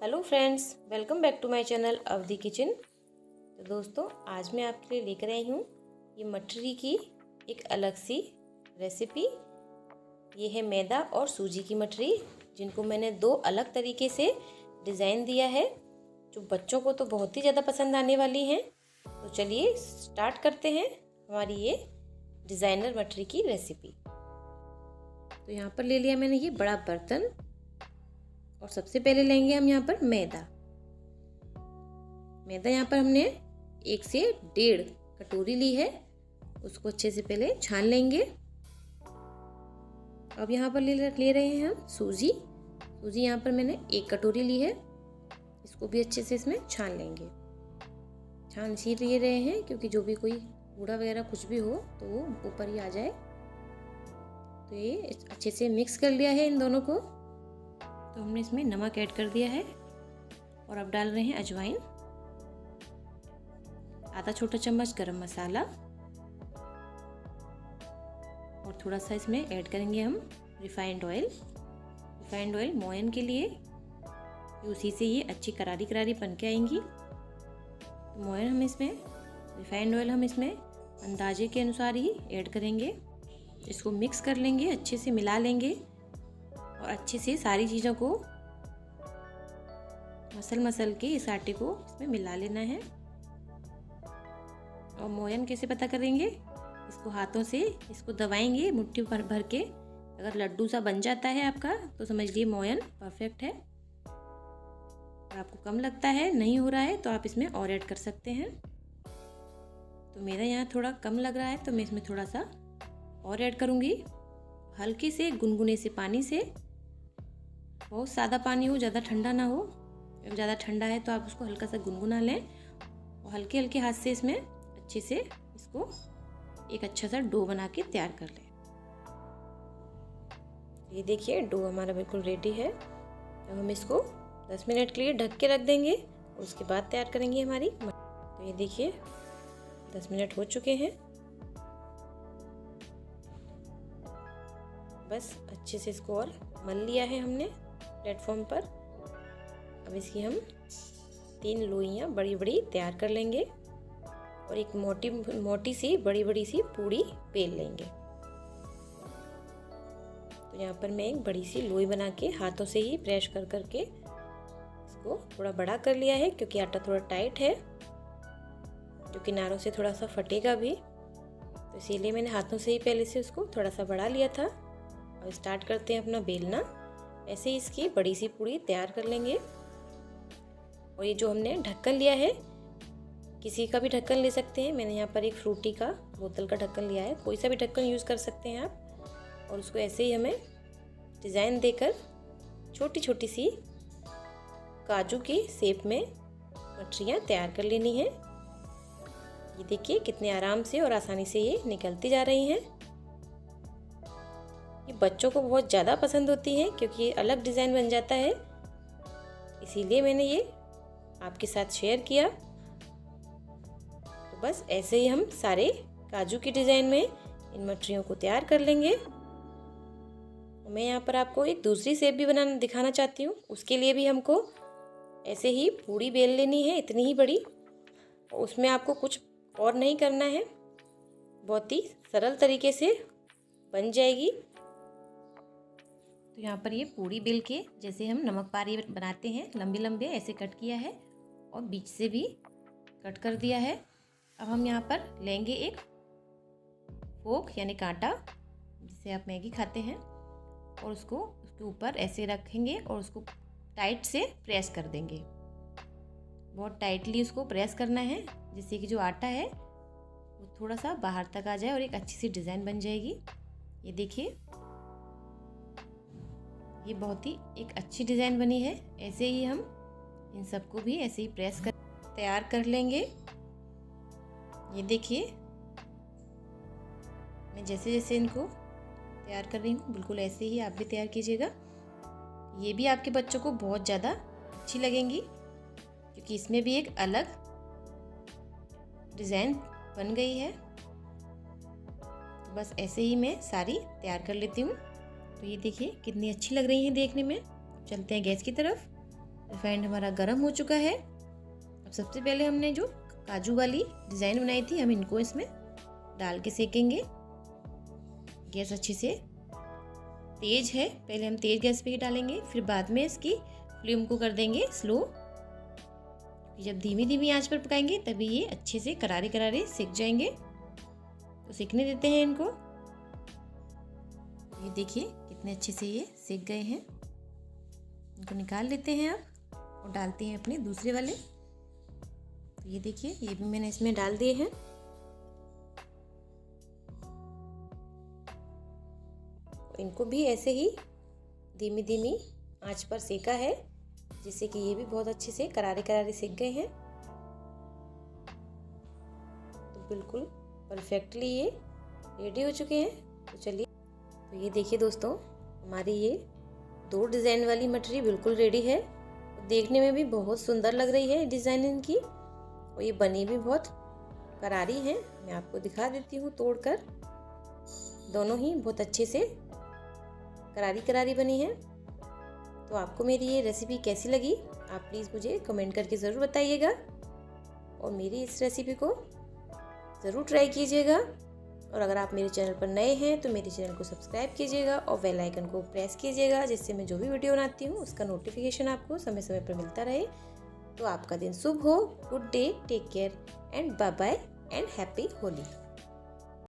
Hello friends, welcome back to my channel Awadhi kitchen. तो दोस्तों, आज मैं आपके लिए लेकर आई हूँ ये मठरी की एक अलग सी रेसिपी। ये है मैदा और सूजी की मठरी, जिनको मैंने दो अलग तरीके से डिज़ाइन दिया है, जो बच्चों को तो बहुत ही ज़्यादा पसंद आने वाली हैं। तो चलिए स्टार्ट करते हैं हमारी ये डिज़ाइनर मठरी की रेसिपी। तो यहाँ पर ले लिया मैंने ये बड़ा बर्तन, और सबसे पहले लेंगे हम यहाँ पर मैदा। यहाँ पर हमने 1 से 1.5 कटोरी ली है, उसको अच्छे से पहले छान लेंगे। अब यहाँ पर ले रहे हैं हम सूजी। यहाँ पर मैंने 1 कटोरी ली है, इसको भी अच्छे से इसमें छान लेंगे। छान इसीलिए रहे हैं क्योंकि जो भी कोई कूड़ा वगैरह कुछ भी हो तो वो ऊपर ही आ जाए। तो ये अच्छे से मिक्स कर लिया है इन दोनों को। तो हमने इसमें नमक ऐड कर दिया है, और अब डाल रहे हैं अजवाइन, आधा छोटा चम्मच गरम मसाला, और थोड़ा सा इसमें ऐड करेंगे हम रिफाइंड ऑयल। रिफाइंड ऑयल मोयन के लिए, उसी से ये अच्छी करारी करारी बन के आएंगी। तो मोयन हम इसमें, रिफाइंड ऑयल हम इसमें अंदाजे के अनुसार ही ऐड करेंगे। इसको मिक्स कर लेंगे, अच्छे से मिला लेंगे, और अच्छे से सारी चीज़ों को मसल के इस आटे को इसमें मिला लेना है। और मोयन कैसे पता करेंगे? इसको हाथों से इसको दबाएंगे मुट्ठी भर के। अगर लड्डू सा बन जाता है आपका तो समझ लिए मोयन परफेक्ट है। और आपको कम लगता है, नहीं हो रहा है, तो आप इसमें और ऐड कर सकते हैं। तो मेरा यहाँ थोड़ा कम लग रहा है तो मैं इसमें थोड़ा सा और ऐड करूँगी, हल्के से गुनगुने से पानी से। बहुत सादा पानी हो, ज़्यादा ठंडा ना हो। अगर ज़्यादा ठंडा है तो आप उसको हल्का सा गुनगुना लें, और हल्के हल्के हाथ से इसमें अच्छे से इसको एक अच्छा सा डो बना के तैयार कर लें। ये देखिए डो हमारा बिल्कुल रेडी है। अब हम इसको 10 मिनट के लिए ढक के रख देंगे, और उसके बाद तैयार करेंगे हमारी। तो ये देखिए 10 मिनट हो चुके हैं। बस अच्छे से इसको और मल लिया है हमने प्लेटफॉर्म पर। अब इसकी हम 3 लोइयाँ बड़ी बड़ी तैयार कर लेंगे, और एक मोटी सी बड़ी सी पूड़ी बेल लेंगे। तो यहाँ पर मैं एक बड़ी सी लोई बना के हाथों से ही प्रेस कर करके इसको थोड़ा बड़ा कर लिया है, क्योंकि आटा थोड़ा टाइट है, जो किनारों से थोड़ा सा फटेगा भी। तो इसीलिए मैंने हाथों से ही पहले से उसको थोड़ा सा बढ़ा लिया था। अब स्टार्ट करते हैं अपना बेलना। ऐसे ही इसकी बड़ी सी पूड़ी तैयार कर लेंगे। और ये जो हमने ढक्कन लिया है, किसी का भी ढक्कन ले सकते हैं। मैंने यहाँ पर एक फ्रूटी का बोतल का ढक्कन लिया है, कोई सा भी ढक्कन यूज़ कर सकते हैं आप। और उसको ऐसे ही हमें डिज़ाइन देकर छोटी छोटी सी काजू की शेप में मठरियाँ तैयार कर लेनी है। ये देखिए कितने आराम से और आसानी से ये निकलती जा रही हैं। ये बच्चों को बहुत ज़्यादा पसंद होती हैं, क्योंकि ये अलग डिज़ाइन बन जाता है। इसीलिए मैंने ये आपके साथ शेयर किया। तो बस ऐसे ही हम सारे काजू की डिज़ाइन में इन मठरियों को तैयार कर लेंगे। मैं यहाँ पर आपको एक दूसरी शेप भी बनाना दिखाना चाहती हूँ। उसके लिए भी हमको ऐसे ही पूड़ी बेल लेनी है, इतनी ही बड़ी। उसमें आपको कुछ और नहीं करना है, बहुत ही सरल तरीके से बन जाएगी। तो यहाँ पर ये पूड़ी बेल के, जैसे हम नमक पारी बनाते हैं, लंबे लंबे ऐसे कट किया है, और बीच से भी कट कर दिया है। अब हम यहाँ पर लेंगे एक फोक यानी कांटा, जिसे आप मैगी खाते हैं, और उसको उसके ऊपर ऐसे रखेंगे और उसको टाइट से प्रेस कर देंगे। बहुत टाइटली उसको प्रेस करना है, जिससे कि जो आटा है वो थोड़ा सा बाहर तक आ जाए और एक अच्छी सी डिज़ाइन बन जाएगी। ये देखिए ये बहुत ही एक अच्छी डिज़ाइन बनी है। ऐसे ही हम इन सबको भी ऐसे ही प्रेस कर तैयार कर लेंगे। ये देखिए मैं जैसे जैसे इनको तैयार कर रही हूँ, बिल्कुल ऐसे ही आप भी तैयार कीजिएगा। ये भी आपके बच्चों को बहुत ज़्यादा अच्छी लगेंगी, क्योंकि इसमें भी एक अलग डिज़ाइन बन गई है। बस ऐसे ही मैं सारी तैयार कर लेती हूँ। तो ये देखिए कितनी अच्छी लग रही हैं देखने में। चलते हैं गैस की तरफ। रिफाइंड हमारा गर्म हो चुका है। अब सबसे पहले हमने जो काजू वाली डिज़ाइन बनाई थी, हम इनको इसमें डाल के सेकेंगे। गैस अच्छे से तेज़ है, पहले हम तेज़ गैस पे ही डालेंगे, फिर बाद में इसकी फ्लेम को कर देंगे स्लो। जब धीमी धीमी आंच पर पकाएंगे तभी ये अच्छे से करारे करारे सिक जाएंगे। तो सीखने देते हैं इनको। ये देखिए कितने अच्छे से ये सिक गए हैं। इनको निकाल लेते हैं अब और डालते हैं अपने दूसरे वाले। तो ये देखिए ये भी मैंने इसमें डाल दिए हैं। इनको भी ऐसे ही धीमी धीमी आंच पर सेका है, जिससे कि ये भी बहुत अच्छे से करारे करारे सिक गए हैं। तो बिल्कुल परफेक्टली ये रेडी हो चुके हैं। तो चलिए, तो ये देखिए दोस्तों, हमारी ये 2 डिज़ाइन वाली मटरी बिल्कुल रेडी है। देखने में भी बहुत सुंदर लग रही है डिज़ाइन इनकी, और ये बनी भी बहुत करारी है। मैं आपको दिखा देती हूँ तोड़कर। दोनों ही बहुत अच्छे से करारी करारी बनी है। तो आपको मेरी ये रेसिपी कैसी लगी आप प्लीज़ मुझे कमेंट करके ज़रूर बताइएगा, और मेरी इस रेसिपी को ज़रूर ट्राई कीजिएगा। और अगर आप मेरे चैनल पर नए हैं तो मेरे चैनल को सब्सक्राइब कीजिएगा और बेल आइकन को प्रेस कीजिएगा, जिससे मैं जो भी वीडियो बनाती हूँ उसका नोटिफिकेशन आपको समय समय पर मिलता रहे। तो आपका दिन शुभ हो। Good day, take care and bye bye and happy Holi.